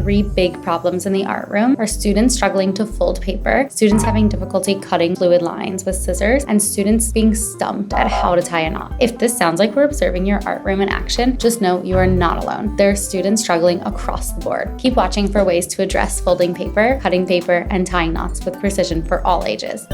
three big problems in the art room are students struggling to fold paper, students having difficulty cutting fluid lines with scissors, and students being stumped at how to tie a knot. If this sounds like we're observing your art room in action, just know you are not alone. There are students struggling across the board. Keep watching for ways to address folding paper, cutting paper, and tying knots with precision for all ages.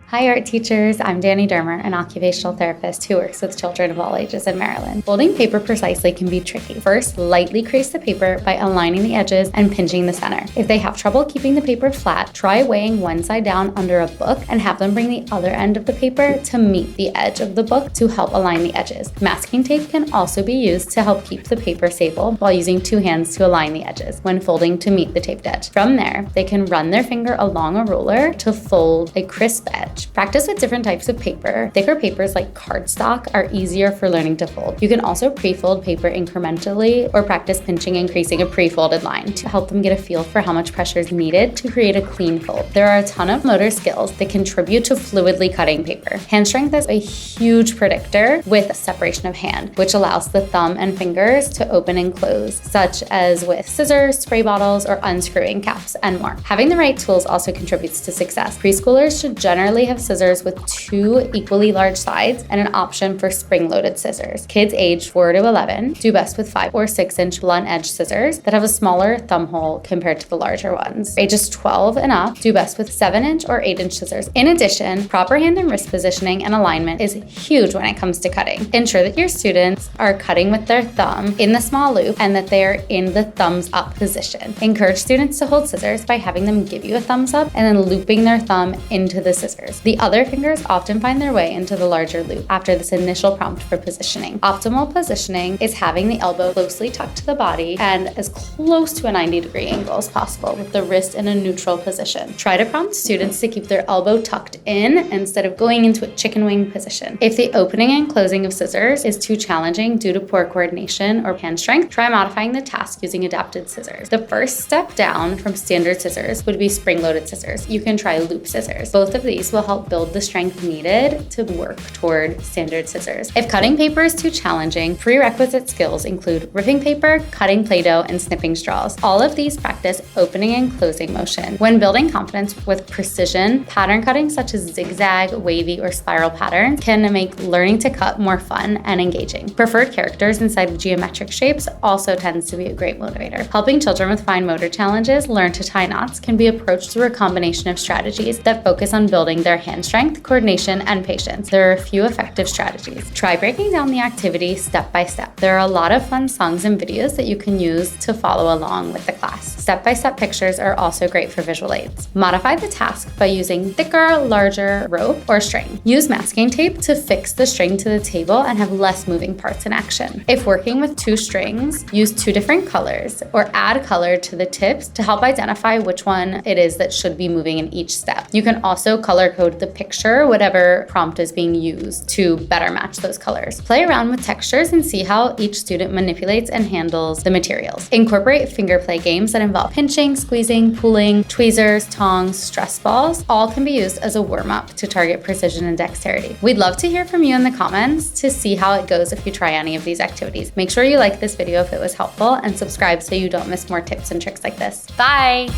Hi art teachers, I'm Dani Dermer, an occupational therapist who works with children of all ages in Maryland. Folding paper precisely can be tricky. First, lightly crease the paper by aligning the edges and pinching the center. If they have trouble keeping the paper flat, try weighing one side down under a book and have them bring the other end of the paper to meet the edge of the book to help align the edges. Masking tape can also be used to help keep the paper stable while using two hands to align the edges when folding to meet the taped edge. From there, they can run their finger along a ruler to fold a crisp edge. Practice with different types of paper. Thicker papers like cardstock are easier for learning to fold. You can also pre-fold paper incrementally or practice pinching and creasing a pre-folded line to help them get a feel for how much pressure is needed to create a clean fold. There are a ton of motor skills that contribute to fluidly cutting paper. Hand strength is a huge predictor with separation of hand, which allows the thumb and fingers to open and close, such as with scissors, spray bottles, or unscrewing caps, and more. Having the right tools also contributes to success. Preschoolers should generally have scissors with two equally large sides and an option for spring-loaded scissors. Kids aged 4 to 11 do best with 5 or 6 inch blunt edge scissors that have a smaller thumb hole compared to the larger ones. Ages 12 and up do best with 7 inch or 8 inch scissors. In addition, proper hand and wrist positioning and alignment is huge when it comes to cutting. Ensure that your students are cutting with their thumb in the small loop and that they are in the thumbs up position. Encourage students to hold scissors by having them give you a thumbs up and then looping their thumb into the scissors. The other fingers often find their way into the larger loop after this initial prompt for positioning. Optimal positioning is having the elbow closely tucked to the body and as close to a 90-degree angle as possible with the wrist in a neutral position. Try to prompt students to keep their elbow tucked in instead of going into a chicken wing position. If the opening and closing of scissors is too challenging due to poor coordination or hand strength, try modifying the task using adapted scissors. The first step down from standard scissors would be spring-loaded scissors. You can try loop scissors. Both of these will help build the strength needed to work toward standard scissors. If cutting paper is too challenging, prerequisite skills include ripping paper, cutting Play-Doh, and snipping straws. All of these practice opening and closing motion. When building confidence with precision, pattern cutting such as zigzag, wavy, or spiral patterns can make learning to cut more fun and engaging. Preferred characters inside of geometric shapes also tends to be a great motivator. Helping children with fine motor challenges learn to tie knots can be approached through a combination of strategies that focus on building their hand strength, coordination, and patience. There are a few effective strategies. Try breaking down the activity step by step. There are a lot of fun songs and videos that you can use to follow along with the class. Step-by-step pictures are also great for visual aids. Modify the task by using thicker, larger rope or string. Use masking tape to fix the string to the table and have less moving parts in action. If working with 2 strings, use 2 different colors or add color to the tips to help identify which one it is that should be moving in each step. You can also color code the picture, whatever prompt is being used, to better match those colors. Play around with textures and see how each student manipulates and handles the materials. Incorporate finger play games that involve pinching, squeezing, pulling, tweezers, tongs, stress balls. All can be used as a warm-up to target precision and dexterity. We'd love to hear from you in the comments to see how it goes if you try any of these activities. Make sure you like this video if it was helpful and subscribe so you don't miss more tips and tricks like this. Bye!